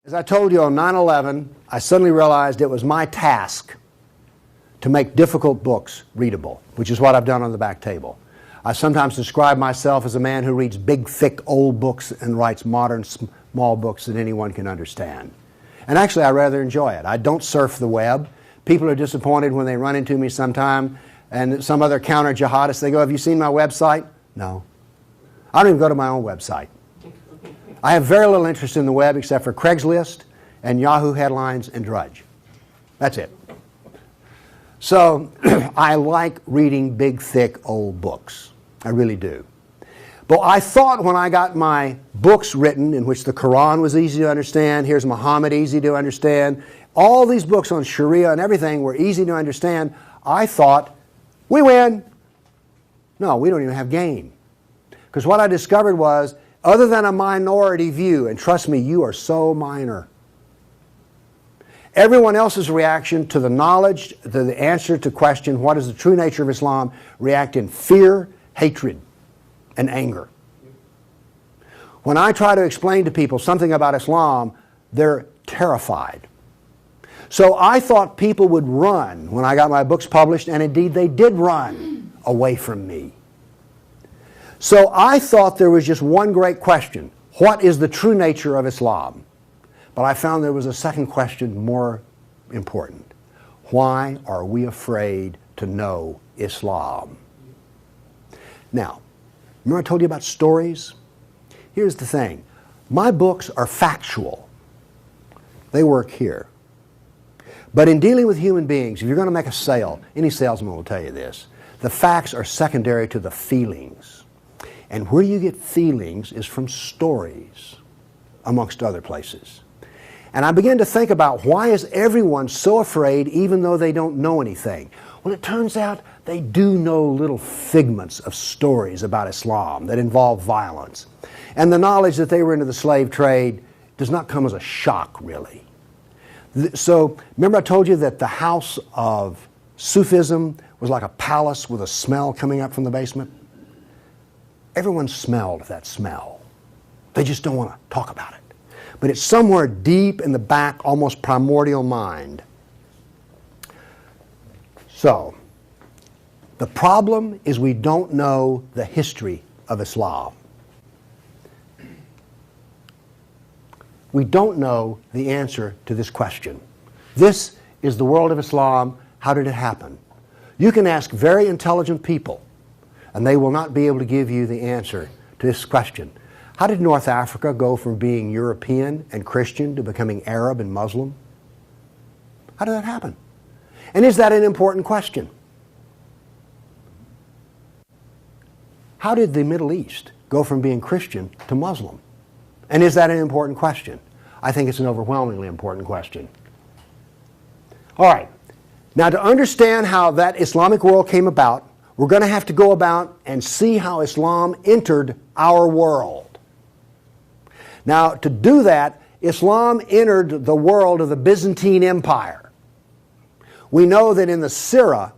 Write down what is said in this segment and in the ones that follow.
As I told you on 9/11, I suddenly realized it was my task to make difficult books readable, which is what I've done on the back table. I sometimes describe myself as a man who reads big, thick, old books and writes modern, small books that anyone can understand. And actually, I rather enjoy it. I don't surf the web. People are disappointed when they run into me sometime and some other counter-jihadist, they go, "Have you seen my website?" No. I don't even go to my own website. I have very little interest in the web except for Craigslist and Yahoo headlines and Drudge. That's it. So I like reading big, thick, old books. I really do. But I thought when I got my books written, in which the Quran was easy to understand, here's Muhammad, easy to understand, all these books on Sharia and everything were easy to understand, I thought, we win. No, we don't even have game. Because what I discovered was, other than a minority view, and trust me, you are so minor, everyone else's reaction to the knowledge, to the answer to question, what is the true nature of Islam, react in fear, hatred, and anger. When I try to explain to people something about Islam, they're terrified. So I thought people would run when I got my books published, and indeed they did run away from me. So I thought there was just one great question. What is the true nature of Islam? But I found there was a second question more important. Why are we afraid to know Islam? Now, remember I told you about stories? Here's the thing. My books are factual. They work here. But in dealing with human beings, if you're going to make a sale, any salesman will tell you this, the facts are secondary to the feelings. And where you get feelings is from stories, amongst other places. And I began to think about, why is everyone so afraid even though they don't know anything? Well, it turns out they do know little figments of stories about Islam that involve violence. And the knowledge that they were into the slave trade does not come as a shock, really. So, remember I told you that the house of Sufism was like a palace with a smell coming up from the basement? Everyone smelled that smell. They just don't want to talk about it. But it's somewhere deep in the back, almost primordial mind. So, the problem is we don't know the history of Islam. We don't know the answer to this question. This is the world of Islam. How did it happen? You can ask very intelligent people, and they will not be able to give you the answer to this question. How did North Africa go from being European and Christian to becoming Arab and Muslim? How did that happen? And is that an important question? How did the Middle East go from being Christian to Muslim? And is that an important question? I think it's an overwhelmingly important question. All right. Now, to understand how that Islamic world came about, we're going to have to go about and see how Islam entered our world. Now, to do that, Islam entered the world of the Byzantine Empire. We know that in the Sirah,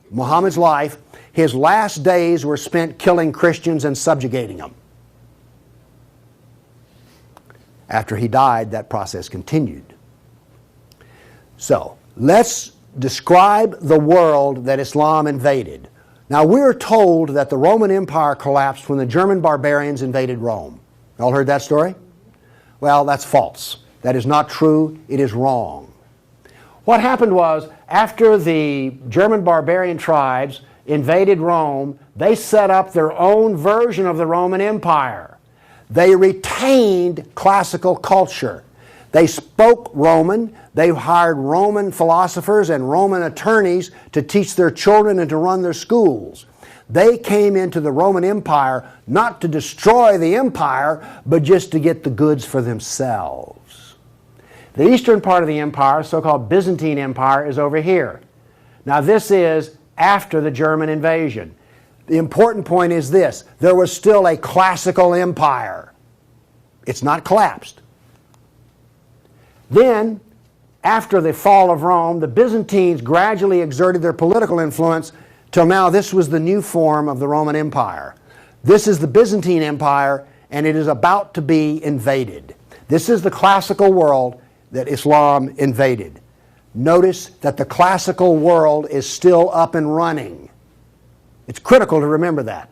Muhammad's life, his last days were spent killing Christians and subjugating them. After he died, that process continued. So, let's describe the world that Islam invaded. Now, we're told that the Roman Empire collapsed when the German barbarians invaded Rome. You all heard that story? Well, that's false. That is not true. It is wrong. What happened was, after the German barbarian tribes invaded Rome, they set up their own version of the Roman Empire. They retained classical culture. They spoke Roman. They hired Roman philosophers and Roman attorneys to teach their children and to run their schools. They came into the Roman Empire not to destroy the empire, but just to get the goods for themselves. The eastern part of the empire, so-called Byzantine Empire, is over here. Now this is after the German invasion. The important point is this: there was still a classical empire. It's not collapsed. Then, after the fall of Rome, the Byzantines gradually exerted their political influence till now this was the new form of the Roman Empire. This is the Byzantine Empire, and it is about to be invaded. This is the classical world that Islam invaded. Notice that the classical world is still up and running. It's critical to remember that.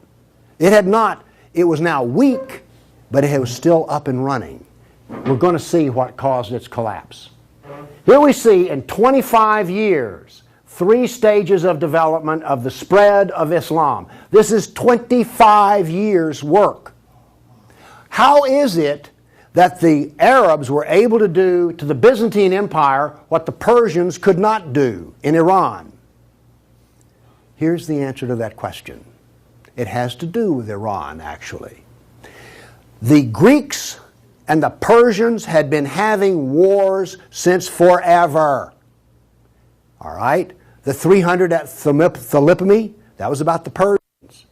It was now weak, but it was still up and running. We're going to see what caused its collapse. Here we see in 25 years, 3 stages of development of the spread of Islam. This is 25 years' work. How is it that the Arabs were able to do to the Byzantine Empire what the Persians could not do in Iran? Here's the answer to that question. It has to do with Iran, actually. The Greeks and the Persians had been having wars since forever. All right? The 300 at Thermopylae, that was about the Persians.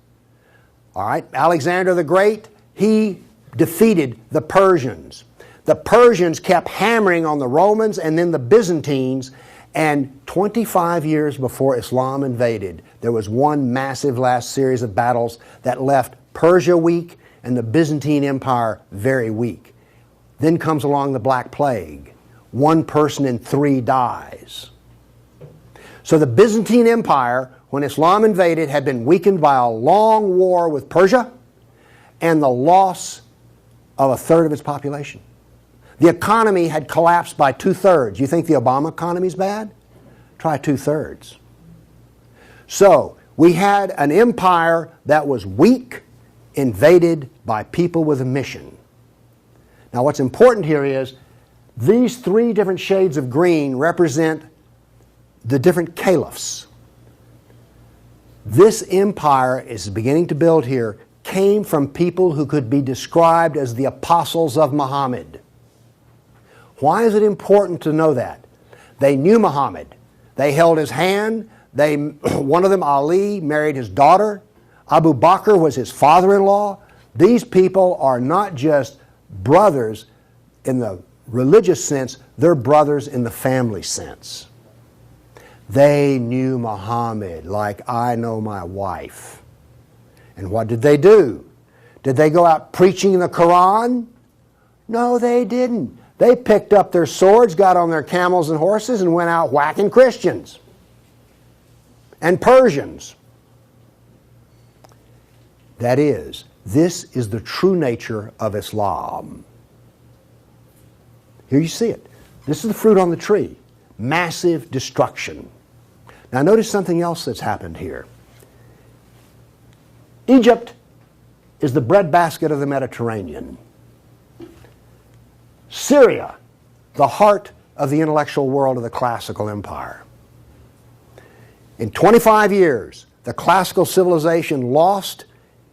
All right? Alexander the Great, he defeated the Persians. The Persians kept hammering on the Romans and then the Byzantines, and 25 years before Islam invaded, there was one massive last series of battles that left Persia weak and the Byzantine Empire very weak. Then comes along the Black Plague. 1 person in 3 dies. So the Byzantine Empire, when Islam invaded, had been weakened by a long war with Persia and the loss of 1/3 of its population. The economy had collapsed by 2/3. You think the Obama economy is bad? Try 2/3. So we had an empire that was weak, invaded by people with a mission. Now what's important here is these 3 different shades of green represent the different caliphs. This empire is beginning to build here came from people who could be described as the apostles of Muhammad. Why is it important to know that? They knew Muhammad. They held his hand. One of them, Ali, married his daughter. Abu Bakr was his father-in-law. These people are not just brothers in the religious sense, they're brothers in the family sense. They knew Muhammad like I know my wife. And what did they do? Did they go out preaching the Quran? No, they didn't. They picked up their swords, got on their camels and horses, and went out whacking Christians and Persians. That is, this is the true nature of Islam. Here you see it. This is the fruit on the tree. Massive destruction. Now notice something else that's happened here. Egypt is the breadbasket of the Mediterranean. Syria, the heart of the intellectual world of the classical empire. In 25 years, the classical civilization lost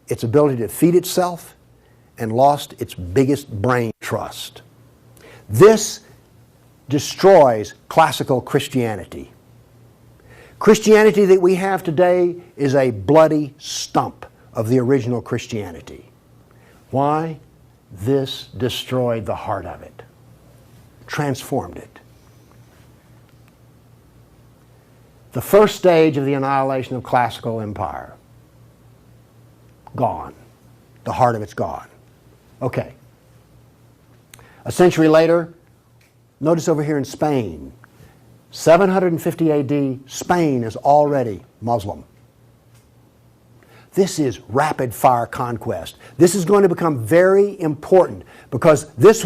its ability to feed itself and lost its biggest brain trust. This destroys classical Christianity. Christianity that we have today is a bloody stump of the original Christianity. Why? This destroyed the heart of it, transformed it. The first stage of the annihilation of classical empire, gone. The heart of it's gone. Okay. A century later, notice over here in Spain, 750 AD, Spain is already Muslim. This is rapid fire conquest. This is going to become very important because this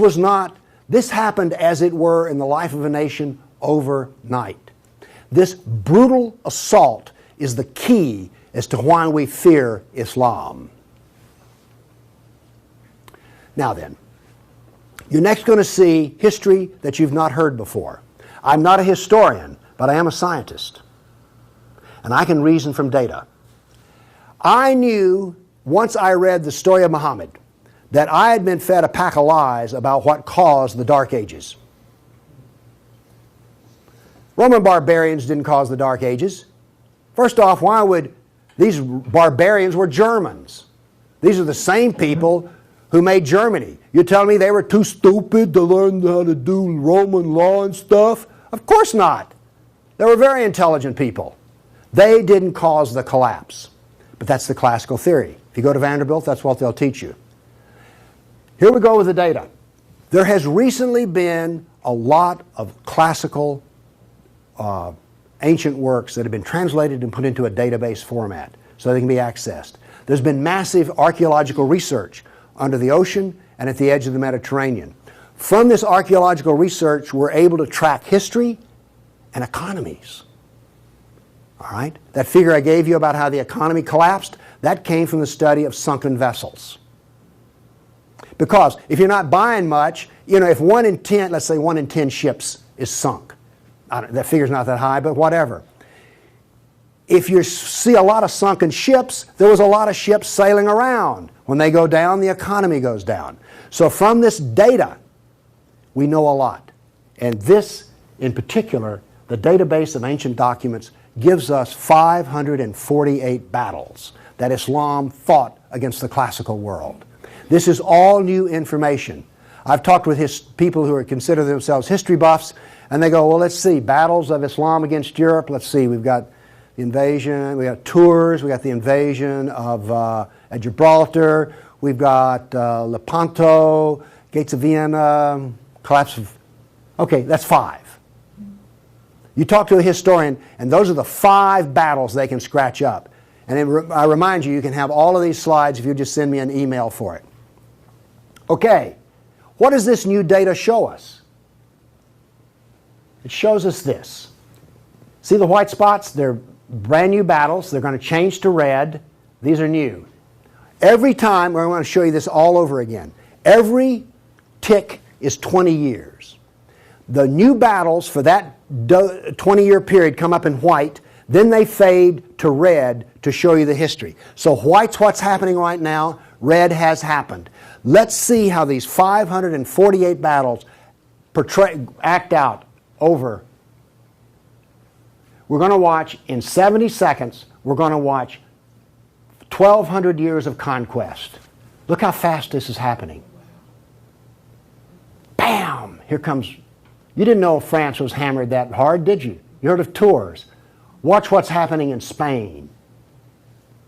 happened as it were in the life of a nation overnight. This brutal assault is the key as to why we fear Islam. Now then, you're next going to see history that you've not heard before. I'm not a historian, but I am a scientist. And I can reason from data. I knew, once I read the story of Muhammad, that I had been fed a pack of lies about what caused the Dark Ages. Roman barbarians didn't cause the Dark Ages. First off, why would these barbarians were Germans? These are the same people who made Germany. You're telling me they were too stupid to learn how to do Roman law and stuff? Of course not. They were very intelligent people. They didn't cause the collapse. But that's the classical theory. If you go to Vanderbilt, that's what they'll teach you. Here we go with the data. There has recently been a lot of classical ancient works that have been translated and put into a database format so they can be accessed. There's been massive archaeological research under the ocean and at the edge of the Mediterranean. From this archaeological research, we're able to track history and economies. All right? That figure I gave you about how the economy collapsed, that came from the study of sunken vessels. Because if you're not buying much, you know, if 1 in 10, let's say 1 in 10 ships is sunk. That figure's not that high, but whatever. If you see a lot of sunken ships, there was a lot of ships sailing around. When they go down, the economy goes down. So from this data, we know a lot. And this, in particular, the database of ancient documents, gives us 548 battles that Islam fought against the classical world. This is all new information. I've talked with people who consider themselves history buffs, and they go, well, let's see, battles of Islam against Europe. Let's see, we've got the invasion, we got Tours, we got the invasion of at Gibraltar, we've got Lepanto, Gates of Vienna, collapse of... Okay, that's 5. You talk to a historian, and those are the 5 battles they can scratch up. And I remind you, you can have all of these slides if you just send me an email for it. Okay, what does this new data show us? It shows us this. See the white spots? They're brand new battles. They're going to change to red. These are new. Every time, I want to show you this all over again. Every tick is 20 years. The new battles for that 20-year period come up in white. Then they fade to red to show you the history. So white's what's happening right now. Red has happened. Let's see how these 548 battles act out over. We're going to watch, in 70 seconds, we're going to watch 1,200 years of conquest. Look how fast this is happening. Bam! Here comes... You didn't know France was hammered that hard, did you? You heard of Tours. Watch what's happening in Spain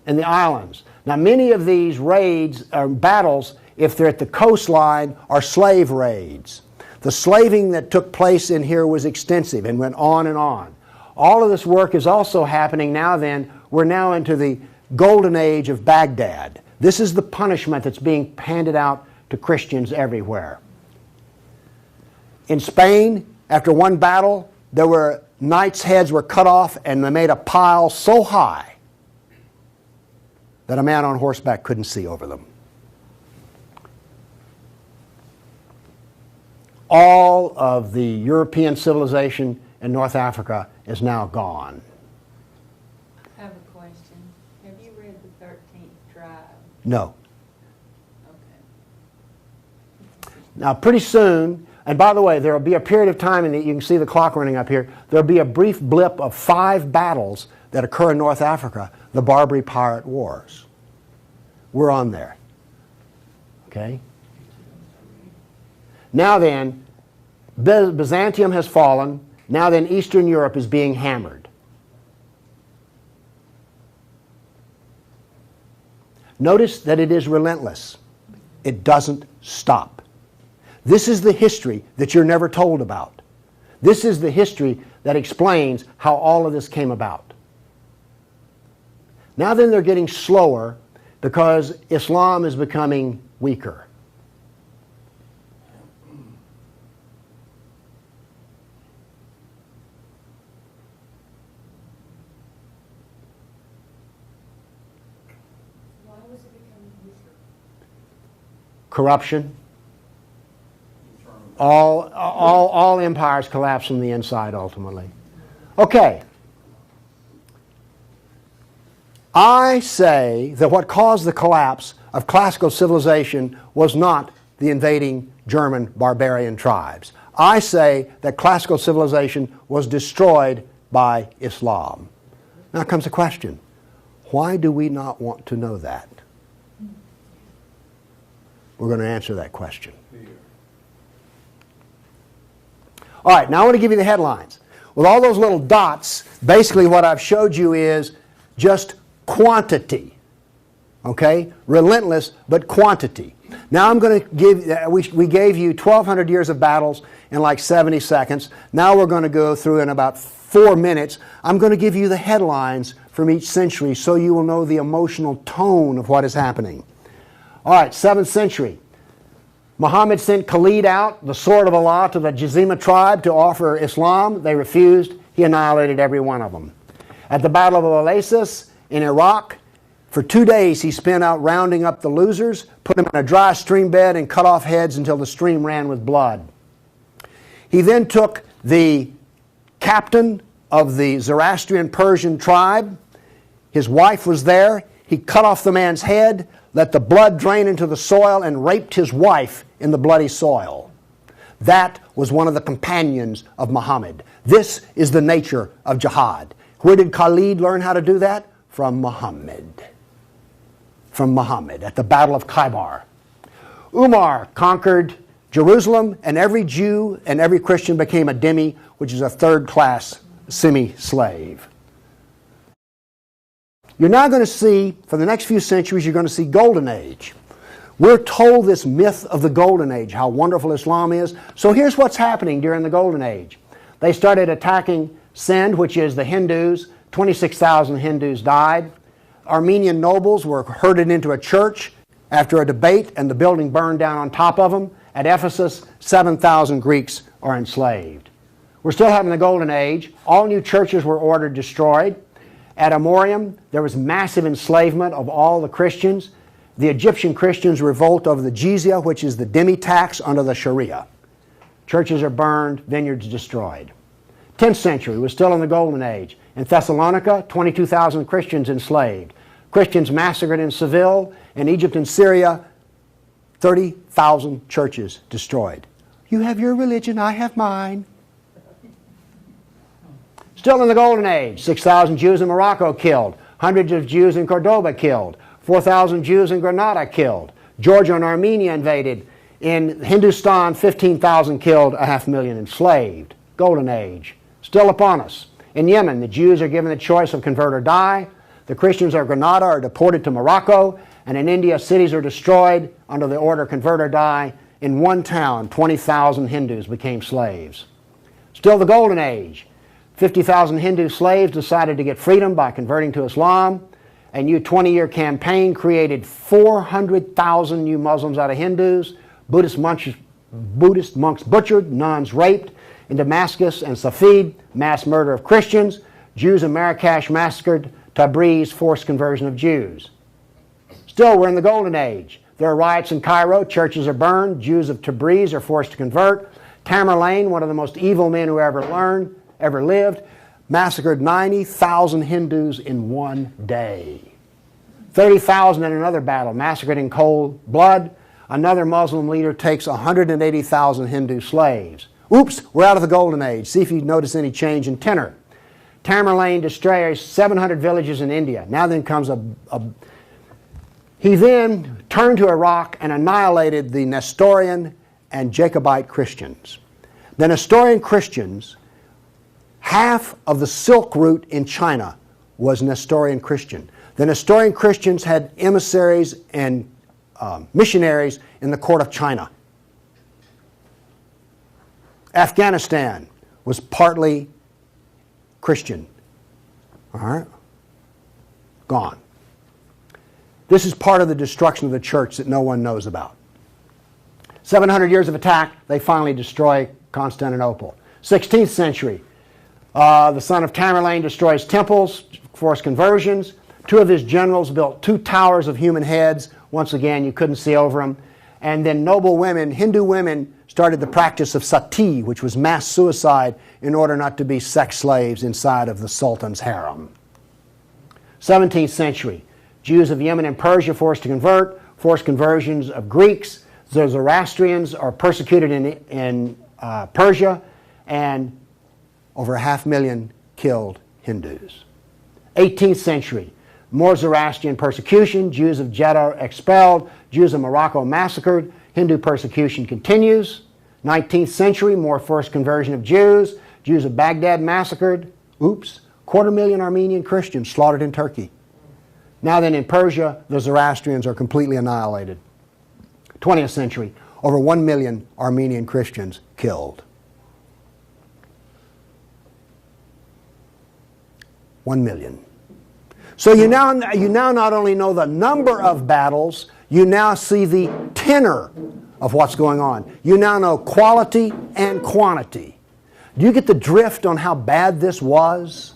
and the islands. Now, many of these raids or battles, if they're at the coastline, are slave raids. The slaving that took place in here was extensive and went on and on. All of this work is also happening now then. We're now into the golden age of Baghdad. This is the punishment that's being handed out to Christians everywhere. In Spain, after one battle, there were knights' heads were cut off and they made a pile so high that a man on horseback couldn't see over them. All of the European civilization in North Africa is now gone. I have a question. Have you read the 13th tribe? No. Okay. Now, pretty soon, and by the way, there will be a period of time, and you can see the clock running up here, there will be a brief blip of 5 battles that occur in North Africa, the Barbary Pirate Wars. We're on there. Okay? Now then, Byzantium has fallen. Now then, Eastern Europe is being hammered. Notice that it is relentless. It doesn't stop. This is the history that you're never told about. This is the history that explains how all of this came about. Now then, they're getting slower because Islam is becoming weaker. Why was it becoming weaker? Corruption. All empires collapse from the inside ultimately. Okay. I say that what caused the collapse of classical civilization was not the invading German barbarian tribes. I say that classical civilization was destroyed by Islam. Now comes the question, why do we not want to know that? We're going to answer that question. All right, now I want to give you the headlines. With all those little dots, basically what I've showed you is just quantity. Okay? Relentless, but quantity. Now I'm going to give, we gave you 1,200 years of battles in like 70 seconds. Now we're going to go through in about 4 minutes. I'm going to give you the headlines from each century so you will know the emotional tone of what is happening. All right, 7th century. Muhammad sent Khalid out, the sword of Allah, to the Jazima tribe to offer Islam. They refused. He annihilated every one of them. At the Battle of Oasis in Iraq, for 2 days he spent out rounding up the losers, put them in a dry stream bed, and cut off heads until the stream ran with blood. He then took the captain of the Zoroastrian Persian tribe. His wife was there. He cut off the man's head, let the blood drain into the soil, and raped his wife in the bloody soil. That was one of the companions of Muhammad. This is the nature of jihad. Where did Khalid learn how to do that? From Muhammad. From Muhammad at the Battle of Khaybar. Umar conquered Jerusalem, and every Jew and every Christian became a dhimmi, which is a third-class semi-slave. You're now going to see, for the next few centuries, you're going to see Golden Age. We're told this myth of the Golden Age, how wonderful Islam is. So here's what's happening during the Golden Age. They started attacking Sind, which is the Hindus. 26,000 Hindus died. Armenian nobles were herded into a church after a debate, and the building burned down on top of them. At Ephesus, 7,000 Greeks are enslaved. We're still having the Golden Age. All new churches were ordered destroyed. At Amorium, there was massive enslavement of all the Christians. The Egyptian Christians revolt over the jizya, which is the dhimmi tax under the Sharia. Churches are burned, vineyards destroyed. 10th century was still in the Golden Age. In Thessalonica, 22,000 Christians enslaved. Christians massacred in Seville. In Egypt and Syria, 30,000 churches destroyed. You have your religion, I have mine. Still in the Golden Age, 6,000 Jews in Morocco killed, hundreds of Jews in Cordoba killed, 4,000 Jews in Granada killed, Georgia and Armenia invaded. In Hindustan, 15,000 killed, 500,000 enslaved. Golden Age, still upon us. In Yemen, the Jews are given the choice of convert or die. The Christians of Granada are deported to Morocco. And in India, cities are destroyed under the order convert or die. In one town, 20,000 Hindus became slaves. Still the Golden Age. 50,000 Hindu slaves decided to get freedom by converting to Islam. A new 20-year campaign created 400,000 new Muslims out of Hindus. Buddhist monks butchered, nuns raped. In Damascus and Safed, mass murder of Christians. Jews in Marrakesh massacred. Tabriz, forced conversion of Jews. Still, we're in the Golden Age. There are riots in Cairo. Churches are burned. Jews of Tabriz are forced to convert. Tamerlane, one of the most evil men who ever lived, massacred 90,000 Hindus in one day. 30,000 in another battle, massacred in cold blood. Another Muslim leader takes 180,000 Hindu slaves. Oops, we're out of the Golden Age. See if you notice any change in tenor. Tamerlane destroys 700 villages in India. Now then comes He then turned to Iraq and annihilated the Nestorian and Jacobite Christians. The Nestorian Christians, half of the Silk Route in China was Nestorian Christian. The Nestorian Christians had emissaries and missionaries in the court of China. Afghanistan was partly Christian. All right? Gone. This is part of the destruction of the church that no one knows about. 700 years of attack, they finally destroy Constantinople. 16th century, the son of Tamerlane destroys temples, forced conversions. 2 of his generals built 2 towers of human heads. Once again, you couldn't see over them. And then noble women, Hindu women, started the practice of sati, which was mass suicide in order not to be sex slaves inside of the Sultan's harem. 17th century, Jews of Yemen and Persia forced to convert, forced conversions of Greeks. The Zoroastrians are persecuted in Persia, and over 500,000 killed Hindus. 18th century, more Zoroastrian persecution, Jews of Jeddah expelled, Jews of Morocco massacred, Hindu persecution continues. 19th century, more forced conversion of Jews, Jews of Baghdad massacred. Oops, 250,000 Armenian Christians slaughtered in Turkey. Now then in Persia, the Zoroastrians are completely annihilated. 20th century, over 1 million Armenian Christians killed. 1 million. So you now not only know the number of battles, you now see the tenor of what's going on. You now know quality and quantity. Do you get the drift on how bad this was?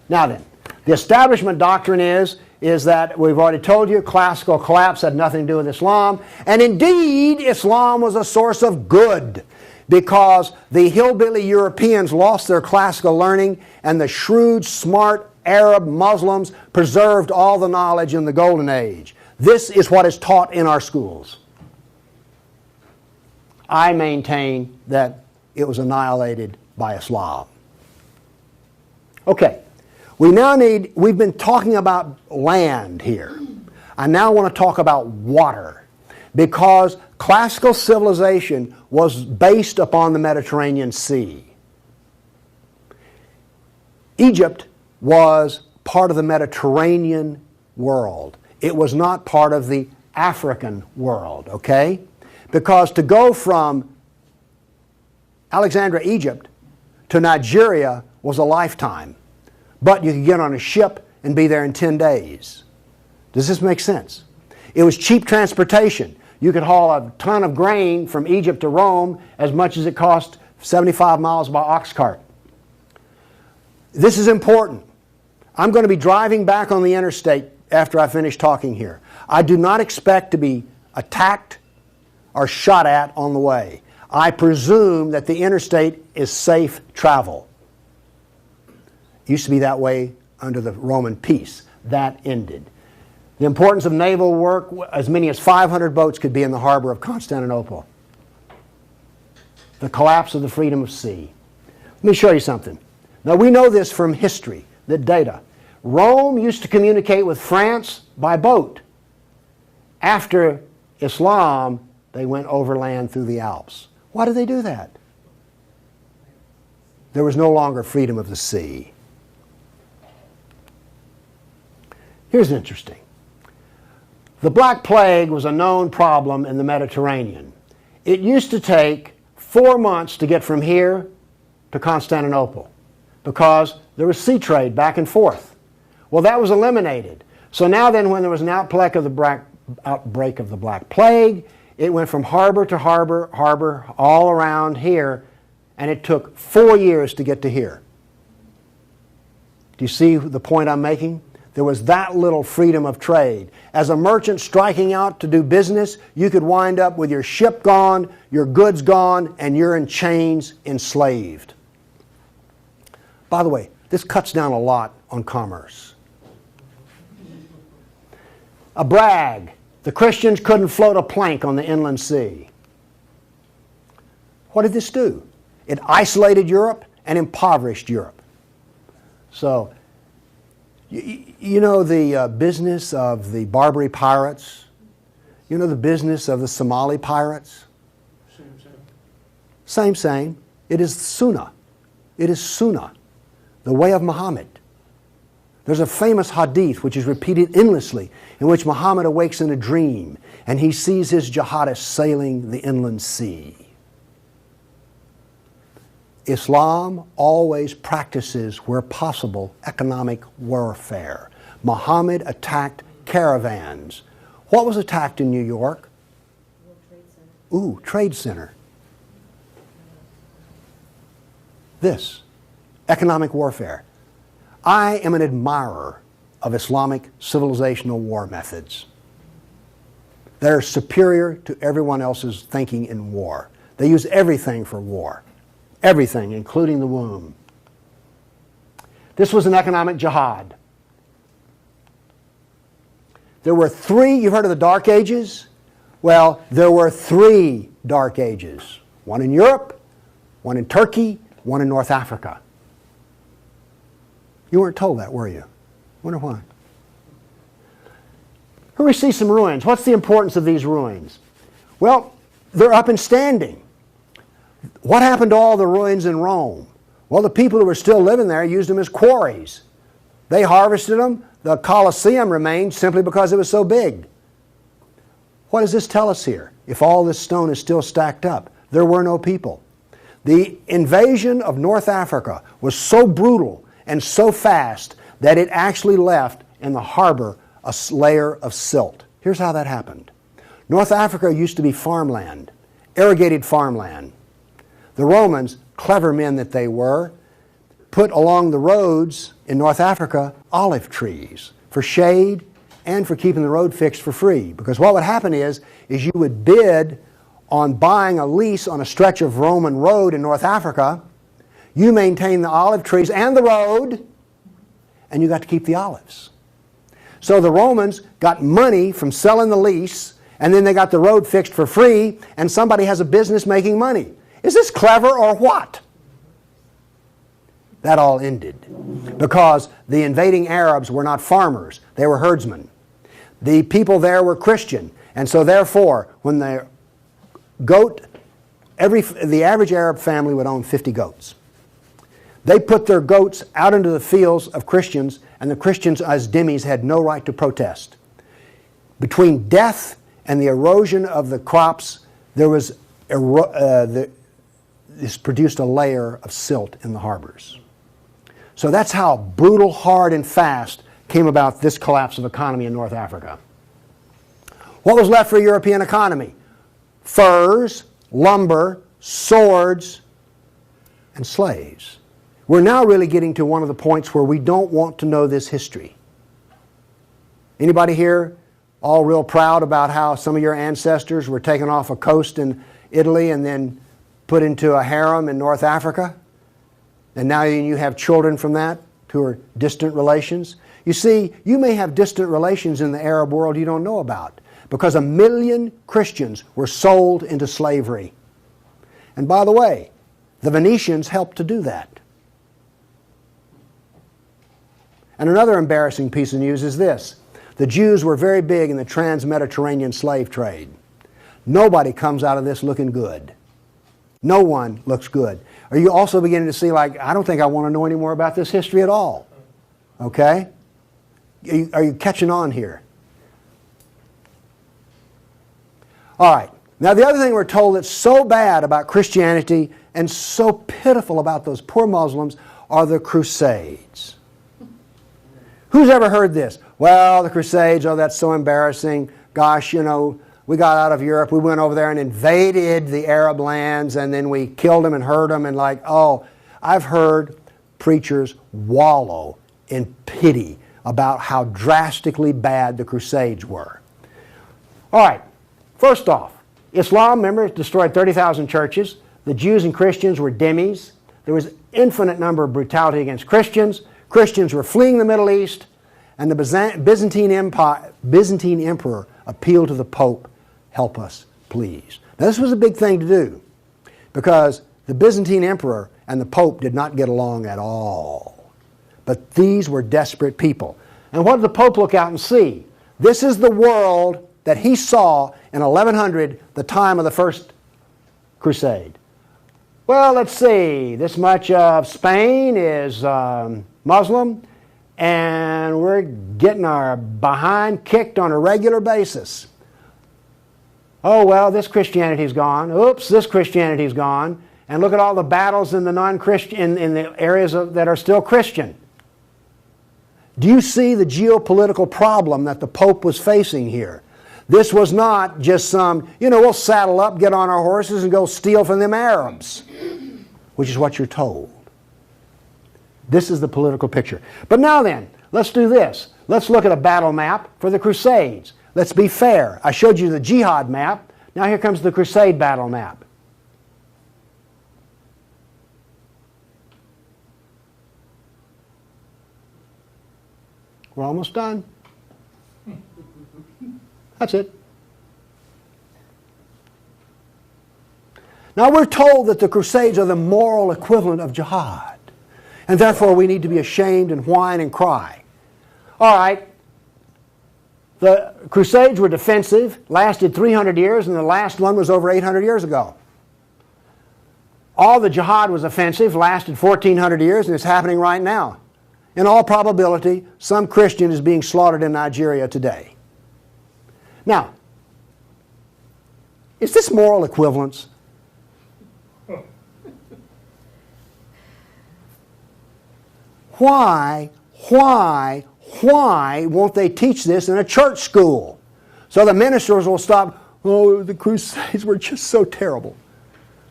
Now then, the establishment doctrine is that we've already told you classical collapse had nothing to do with Islam. And indeed, Islam was a source of good because the hillbilly Europeans lost their classical learning and the shrewd, smart Arab Muslims preserved all the knowledge in the Golden Age. This is what is taught in our schools. I maintain that it was annihilated by Islam. Okay. We've been talking about land here. I now want to talk about water because classical civilization was based upon the Mediterranean Sea. Egypt was part of the Mediterranean world. It was not part of the African world, okay? Because to go from Alexandria, Egypt to Nigeria was a lifetime. But you could get on a ship and be there in 10 days. Does this make sense? It was cheap transportation. You could haul a ton of grain from Egypt to Rome as much as it cost 75 miles by ox cart. This is important. I'm going to be driving back on the interstate after I finish talking here. I do not expect to be attacked or shot at on the way. I presume that the interstate is safe travel. Used to be that way under the Roman peace. That ended. The importance of naval work, as many as 500 boats could be in the harbor of Constantinople. The collapse of the freedom of sea. Let me show you something. Now we know this from history, the data. Rome used to communicate with France by boat. After Islam, they went overland through the Alps. Why did they do that? There was no longer freedom of the sea. Here's interesting. The Black Plague was a known problem in the Mediterranean. It used to take 4 months to get from here to Constantinople because there was sea trade back and forth. Well, that was eliminated. So now then, when there was an outbreak of the Black Plague, it went from harbor to harbor, all around here, and it took 4 years to get to here. Do you see the point I'm making? There was that little freedom of trade. As a merchant striking out to do business, you could wind up with your ship gone, your goods gone, and you're in chains, enslaved. By the way, this cuts down a lot on commerce. A brag. The Christians couldn't float a plank on the inland sea. What did this do? It isolated Europe and impoverished Europe. So, you know the business of the Barbary pirates? You know the business of the Somali pirates? Same. It is Sunnah. It is Sunnah, the way of Muhammad. There's a famous hadith which is repeated endlessly in which Muhammad awakes in a dream and he sees his jihadists sailing the inland sea. Islam always practices, where possible, economic warfare. Muhammad attacked caravans. What was attacked in New York? World Trade Center. Ooh, Trade Center. This, economic warfare. I am an admirer of Islamic civilizational war methods. They're superior to everyone else's thinking in war. They use everything for war. Everything, including the womb. This was an economic jihad. There were 3, you've heard of the Dark Ages? Well, there were 3 Dark Ages. One in Europe, one in Turkey, one in North Africa. You weren't told that, were you? Wonder why. Here we see some ruins. What's the importance of these ruins? Well, they're up and standing. What happened to all the ruins in Rome? Well, the people who were still living there used them as quarries. They harvested them. The Colosseum remained simply because it was so big. What does this tell us here? If all this stone is still stacked up, there were no people. The invasion of North Africa was so brutal and so fast that it actually left in the harbor a layer of silt. Here's how that happened. North Africa used to be farmland, irrigated farmland. The Romans, clever men that they were, put along the roads in North Africa olive trees for shade and for keeping the road fixed for free. Because what would happen is you would bid on buying a lease on a stretch of Roman road in North Africa. You maintain the olive trees and the road, and you got to keep the olives. So the Romans got money from selling the lease, and then they got the road fixed for free, and somebody has a business making money. Is this clever or what? That all ended because the invading Arabs were not farmers, they were herdsmen. The people there were Christian, and so therefore when the average Arab family would own 50 goats. They put their goats out into the fields of Christians, and the Christians as dhimmis had no right to protest. Between death and the erosion of the crops, there was this produced a layer of silt in the harbors. So that's how brutal, hard, and fast came about this collapse of economy in North Africa. What was left for a European economy? Furs, lumber, swords, and slaves. We're now really getting to one of the points where we don't want to know this history. Anybody here all real proud about how some of your ancestors were taken off a coast in Italy and then put into a harem in North Africa? And now you have children from that who are distant relations. You see, you may have distant relations in the Arab world you don't know about because 1 million Christians were sold into slavery. And by the way, the Venetians helped to do that. And another embarrassing piece of news is this. The Jews were very big in the trans-Mediterranean slave trade. Nobody comes out of this looking good. No one looks good. Are you also beginning to see, like, I don't think I want to know any more about this history at all? Okay? Are you catching on here? All right. Now, the other thing we're told that's so bad about Christianity and so pitiful about those poor Muslims are the Crusades. Who's ever heard this? Well, the Crusades, oh, that's so embarrassing. Gosh, you know, we got out of Europe, we went over there and invaded the Arab lands, and then we killed them and hurt them, and like, oh, I've heard preachers wallow in pity about how drastically bad the Crusades were. All right, first off, Islam, remember, destroyed 30,000 churches. The Jews and Christians were dhimmis. There was an infinite number of brutality against Christians. Christians were fleeing the Middle East, and the Byzantine emperor appealed to the Pope, help us, please. Now, this was a big thing to do because the Byzantine emperor and the Pope did not get along at all. But these were desperate people. And what did the Pope look out and see? This is the world that he saw in 1100, the time of the First Crusade. Well, let's see. This much of Spain is Muslim, and we're getting our behind kicked on a regular basis. Oh, well, this Christianity's gone. Oops, this Christianity's gone. And look at all the battles in the non-Christian, in the areas that are still Christian. Do you see the geopolitical problem that the Pope was facing here? This was not just some, we'll saddle up, get on our horses, and go steal from them Arabs, which is what you're told. This is the political picture. But now then, let's do this. Let's look at a battle map for the Crusades. Let's be fair. I showed you the jihad map. Now here comes the Crusade battle map. We're almost done. That's it. Now we're told that the Crusades are the moral equivalent of jihad. And therefore we need to be ashamed and whine and cry. All right. The Crusades were defensive, lasted 300 years, and the last one was over 800 years ago. All the jihad was offensive, lasted 1,400 years, and it's happening right now. In all probability, some Christian is being slaughtered in Nigeria today. Now, Is this moral equivalence? Why won't they teach this in a church school? So the ministers will stop, oh, the Crusades were just so terrible.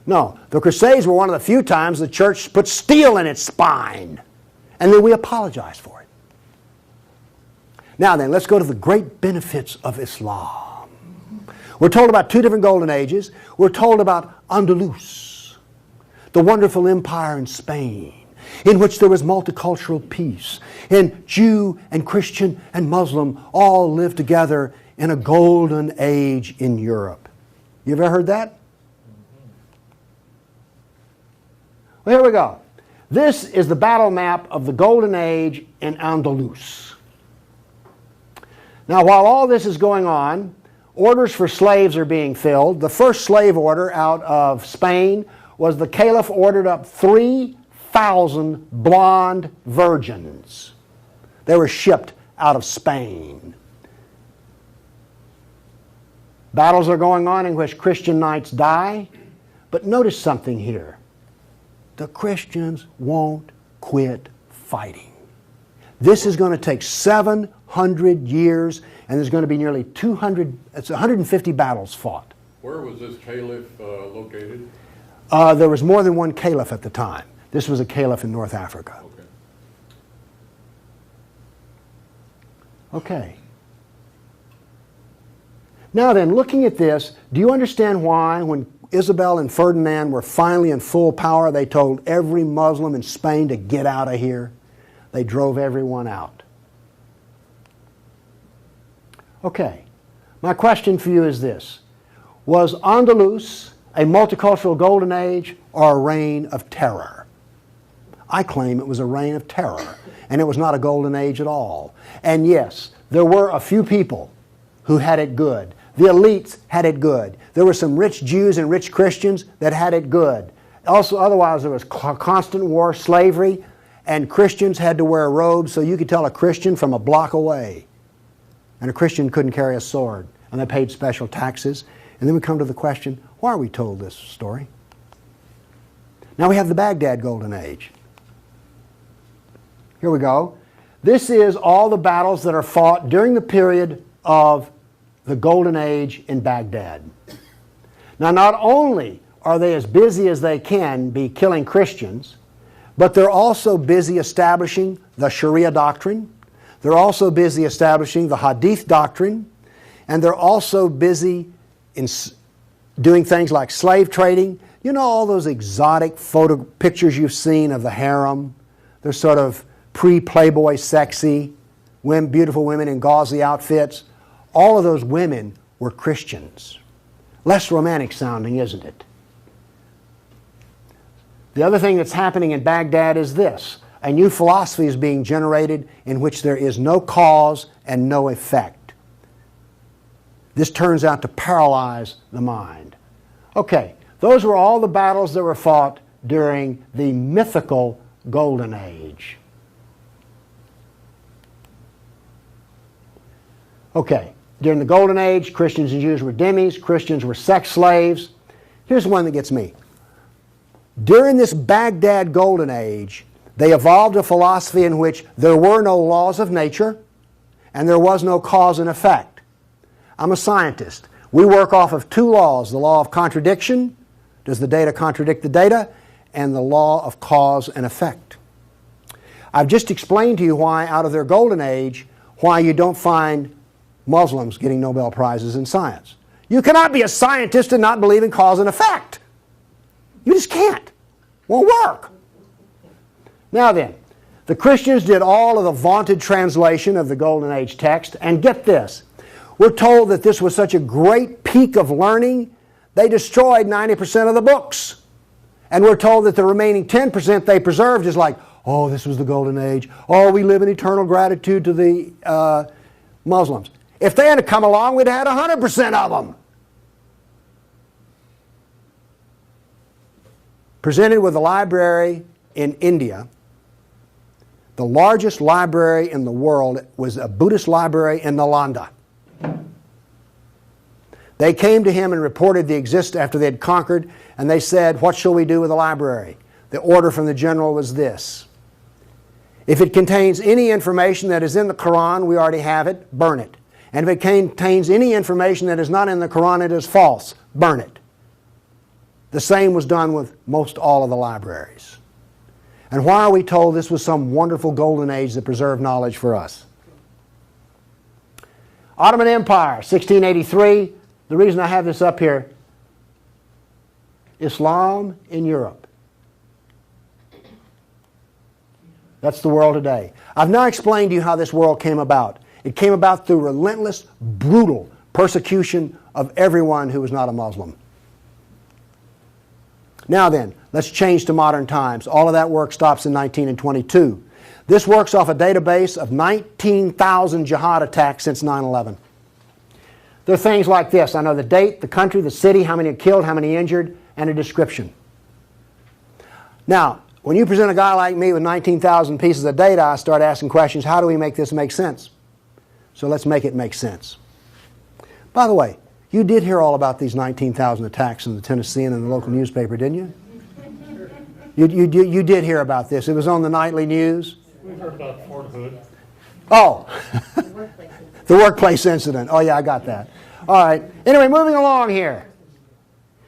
No, the Crusades were one of the few times the church put steel in its spine. And then we apologize for it. Now then, let's go to the great benefits of Islam. We're told about two different golden ages. We're told about Andalus, the wonderful empire in Spain, in which there was multicultural peace, and Jew and Christian and Muslim all lived together in a golden age in Europe. You ever heard that? Well, here we go. This is the battle map of the golden age in Andalus. Now, while all this is going on, orders for slaves are being filled. The first slave order out of Spain was the Caliph ordered up 3,000 blonde virgins. They were shipped out of Spain. Battles are going on in which Christian knights die. But notice something here. The Christians won't quit fighting. This is going to take 700 years, and there's going to be nearly 150 battles fought. Where was this caliph located? There was more than one caliph at the time. This was a caliph in North Africa. Okay. Now then, looking at this, do you understand why when Isabel and Ferdinand were finally in full power, they told every Muslim in Spain to get out of here? They drove everyone out. Okay. My question for you is this. Was Andalus a multicultural golden age or a reign of terror? I claim it was a reign of terror, and it was not a golden age at all. And yes, there were a few people who had it good. The elites had it good. There were some rich Jews and rich Christians that had it good. Also, otherwise, there was constant war, slavery, and Christians had to wear robes so you could tell a Christian from a block away. And a Christian couldn't carry a sword, and they paid special taxes. And then we come to the question, why are we told this story? Now we have the Baghdad Golden Age. Here we go. This is all the battles that are fought during the period of the Golden Age in Baghdad. Now, not only are they as busy as they can be killing Christians, but they're also busy establishing the Sharia doctrine. They're also busy establishing the Hadith doctrine. And they're also busy in doing things like slave trading. You know all those exotic pictures you've seen of the harem? They're sort of pre-Playboy sexy, beautiful women in gauzy outfits. All of those women were Christians. Less romantic sounding, isn't it? The other thing that's happening in Baghdad is this. A new philosophy is being generated in which there is no cause and no effect. This turns out to paralyze the mind. Okay, those were all the battles that were fought during the mythical Golden Age. Okay. During the Golden Age, Christians and Jews were dhimmis. Christians were sex slaves. Here's one that gets me. During this Baghdad Golden Age, they evolved a philosophy in which there were no laws of nature and there was no cause and effect. I'm a scientist. We work off of two laws, the law of contradiction, does the data contradict the data, and the law of cause and effect. I've just explained to you why out of their Golden Age, why you don't find Muslims getting Nobel Prizes in science. You cannot be a scientist and not believe in cause and effect. You just can't. Won't work. Now then, the Christians did all of the vaunted translation of the Golden Age text, and get this. We're told that this was such a great peak of learning, they destroyed 90% of the books. And we're told that the remaining 10% they preserved is like, oh, this was the Golden Age. Oh, we live in eternal gratitude to the Muslims. If they had come along, we'd have had 100% of them. Presented with a library in India, the largest library in the world was a Buddhist library in Nalanda. They came to him and reported the existence after they had conquered, and they said, "What shall we do with the library?" The order from the general was this: if it contains any information that is in the Quran, we already have it, burn it. And if it contains any information that is not in the Quran, it is false, burn it. The same was done with most all of the libraries. And why are we told this was some wonderful golden age that preserved knowledge for us? Ottoman Empire, 1683. The reason I have this up here, Islam in Europe. That's the world today. I've now explained to you how this world came about. It came about through relentless, brutal persecution of everyone who was not a Muslim. Now then, let's change to modern times. All of that work stops in 1922. This works off a database of 19,000 jihad attacks since 9/11. There are things like this. I know the date, the country, the city, how many are killed, how many injured, and a description. Now, when you present a guy like me with 19,000 pieces of data, I start asking questions. How do we make this make sense? So let's make it make sense. By the way, you did hear all about these 19,000 attacks in the Tennessean and the local newspaper, didn't you? You did hear about this. It was on the nightly news. We've heard about Fort Hood. Oh, the workplace incident. Oh, yeah, I got that. All right. Anyway, moving along here.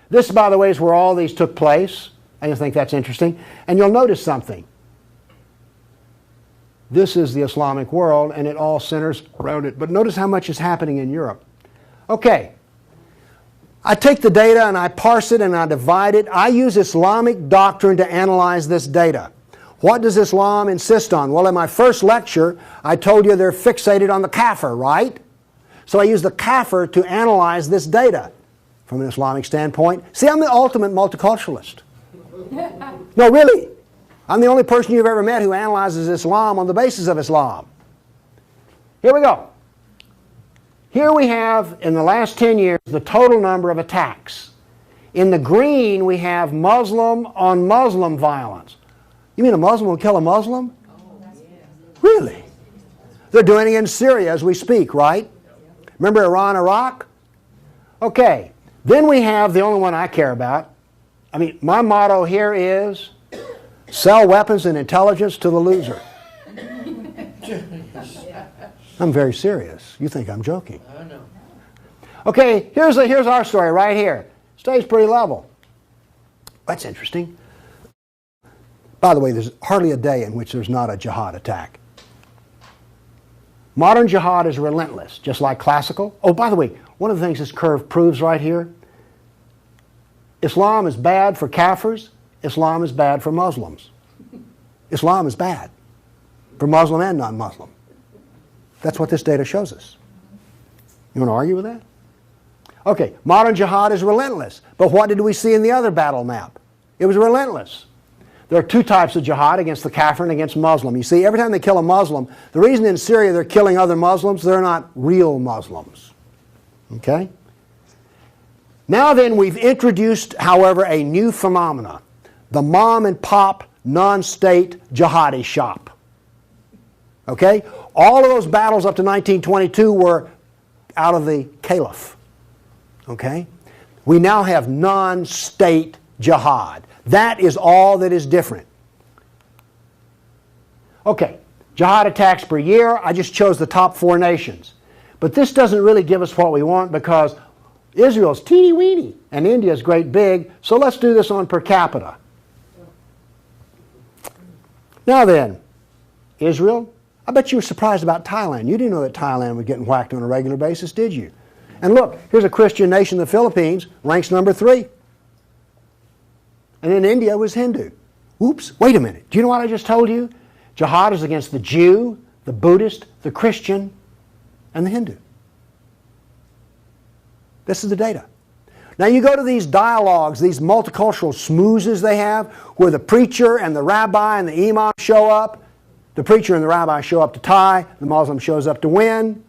This, by the way, is where all these took place. I think that's interesting. And you'll notice something. This is the Islamic world, and it all centers around it. But notice how much is happening in Europe. Okay. I take the data and I parse it and I divide it. I use Islamic doctrine to analyze this data. What does Islam insist on? Well, in my first lecture, I told you they're fixated on the kafir, right? So I use the kafir to analyze this data from an Islamic standpoint. See, I'm the ultimate multiculturalist. No, really. I'm the only person you've ever met who analyzes Islam on the basis of Islam. Here we go. Here we have, in the last 10 years, the total number of attacks. In the green, we have Muslim on Muslim violence. You mean a Muslim will kill a Muslim? Really? They're doing it in Syria as we speak, right? Remember Iran, Iraq? Okay. Then we have the only one I care about. I mean, my motto here is sell weapons and intelligence to the loser. I'm very serious. You think I'm joking. I know. Okay, here's our story right here. Stays pretty level. That's interesting. By the way, there's hardly a day in which there's not a jihad attack. Modern jihad is relentless, just like classical. Oh, by the way, one of the things this curve proves right here, Islam is bad for Kafirs, Islam is bad for Muslims. Islam is bad for Muslim and non-Muslim. That's what this data shows us. You want to argue with that? Okay, modern jihad is relentless. But what did we see in the other battle map? It was relentless. There are two types of jihad, against the kafir and against Muslim. You see, every time they kill a Muslim, the reason in Syria they're killing other Muslims, they're not real Muslims. Okay? Now then, we've introduced, however, a new phenomena. The mom and pop non-state jihadi shop. Okay? All of those battles up to 1922 were out of the caliph. Okay? We now have non-state jihad. That is all that is different. Okay, jihad attacks per year. I just chose the top 4 nations. But this doesn't really give us what we want because Israel's teeny weeny and India's great big, so let's do this on per capita. Now then, Israel, I bet you were surprised about Thailand. You didn't know that Thailand was getting whacked on a regular basis, did you? And look, here's a Christian nation, the Philippines, ranks number 3. And then India was Hindu. Oops, wait a minute. Do you know what I just told you? Jihad is against the Jew, the Buddhist, the Christian, and the Hindu. This is the data. Now you go to these dialogues, these multicultural smoozes they have, where the preacher and the rabbi and the imam show up. The preacher and the rabbi show up to tie, the Muslim shows up to win.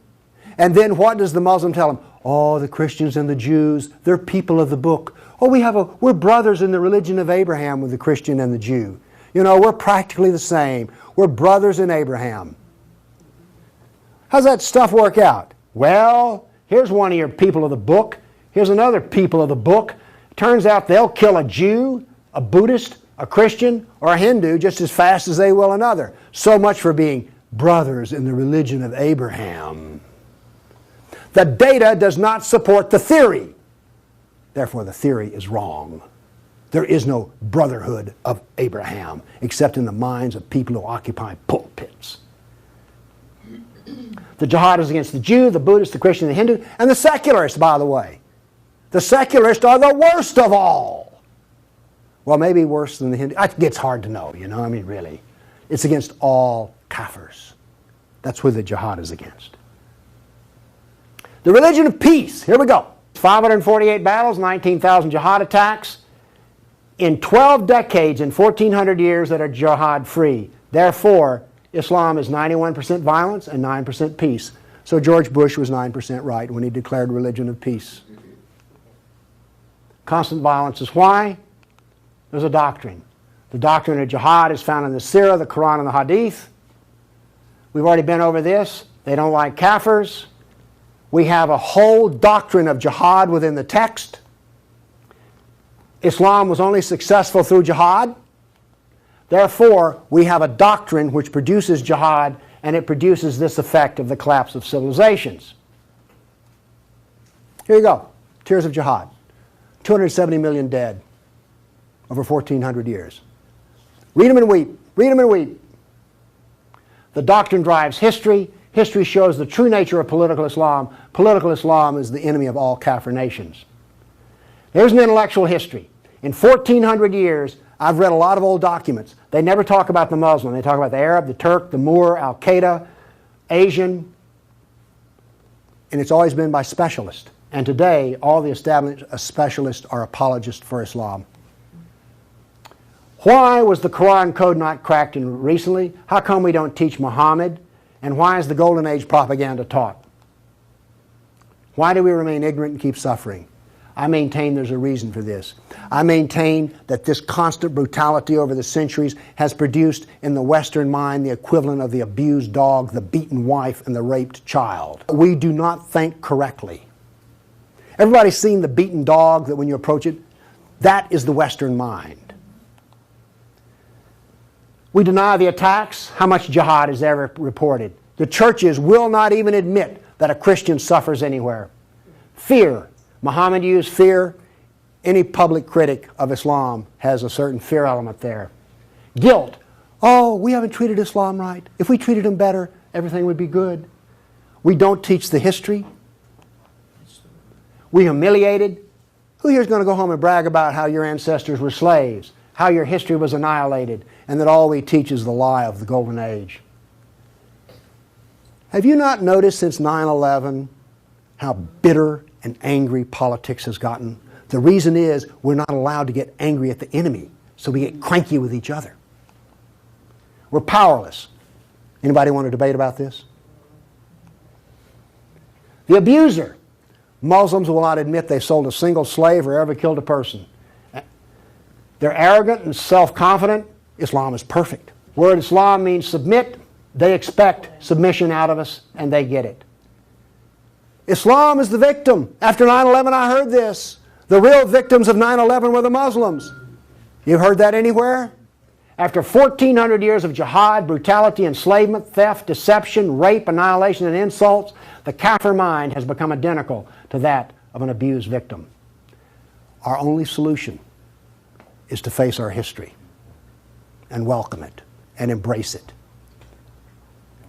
And then what does the Muslim tell them? Oh, the Christians and the Jews, they're people of the book. Oh, we're brothers in the religion of Abraham with the Christian and the Jew. You know, we're practically the same. We're brothers in Abraham. How's that stuff work out? Well, here's one of your people of the book. Here's another people of the book. Turns out they'll kill a Jew, a Buddhist, a Christian, or a Hindu just as fast as they will another. So much for being brothers in the religion of Abraham. The data does not support the theory. Therefore, the theory is wrong. There is no brotherhood of Abraham except in the minds of people who occupy pulpits. The jihad is against the Jew, the Buddhist, the Christian, the Hindu, and the secularists, by the way. The secularists are the worst of all. Well, maybe worse than the Hindu. It gets hard to know, you know, I mean, really. It's against all kafirs. That's who the jihad is against. The religion of peace. Here we go. 548 battles, 19,000 jihad attacks. In 12 decades, in 1,400 years that are jihad-free. Therefore, Islam is 91% violence and 9% peace. So George Bush was 9% right when he declared religion of peace. Constant violence is why? There's a doctrine. The doctrine of jihad is found in the Sirah, the Quran, and the Hadith. We've already been over this. They don't like kafirs. We have a whole doctrine of jihad within the text. Islam was only successful through jihad. Therefore, we have a doctrine which produces jihad, and it produces this effect of the collapse of civilizations. Here you go. Tears of jihad. 270 million dead over 1,400 years. Read them and weep. Read them and weep. The doctrine drives history. History shows the true nature of political Islam. Political Islam is the enemy of all kafir nations. There's an intellectual history. In 1,400 years, I've read a lot of old documents. They never talk about the Muslim. They talk about the Arab, the Turk, the Moor, Al-Qaeda, Asian. And it's always been by specialists. And today, all the established specialists are apologists for Islam. Why was the Quran code not cracked recently? How come we don't teach Muhammad? And why is the Golden Age propaganda taught? Why do we remain ignorant and keep suffering? I maintain there's a reason for this. I maintain that this constant brutality over the centuries has produced in the Western mind the equivalent of the abused dog, the beaten wife, and the raped child. We do not think correctly. Everybody's seen the beaten dog that when you approach it? That is the Western mind. We deny the attacks. How much jihad is ever reported? The churches will not even admit that a Christian suffers anywhere. Fear. Muhammad used fear. Any public critic of Islam has a certain fear element there. Guilt. Oh, we haven't treated Islam right. If we treated them better, everything would be good. We don't teach the history. We humiliated. Who here is going to go home and brag about how your ancestors were slaves, how your history was annihilated, and that all we teach is the lie of the Golden Age? Have you not noticed since 9/11 how bitter and angry politics has gotten? The reason is we're not allowed to get angry at the enemy, so we get cranky with each other. We're powerless. Anybody want to debate about this? The abuser. Muslims will not admit they sold a single slave or ever killed a person. They're arrogant and self-confident. Islam is perfect. Word Islam means submit. They expect submission out of us, and they get it. Islam is the victim. After 9/11, I heard this. The real victims of 9/11 were the Muslims. You've heard that anywhere? After 1,400 years of jihad, brutality, enslavement, theft, deception, rape, annihilation, and insults, the kafir mind has become identical to that of an abused victim. Our only solution is to face our history and welcome it and embrace it.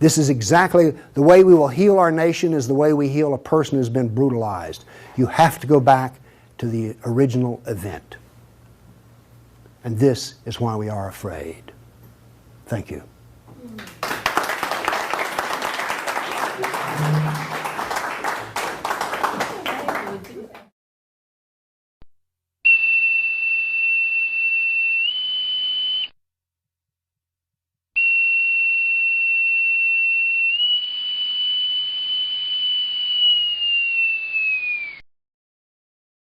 This is exactly the way we will heal our nation, is the way we heal a person who's been brutalized. You have to go back to the original event. And this is why we are afraid. Thank you.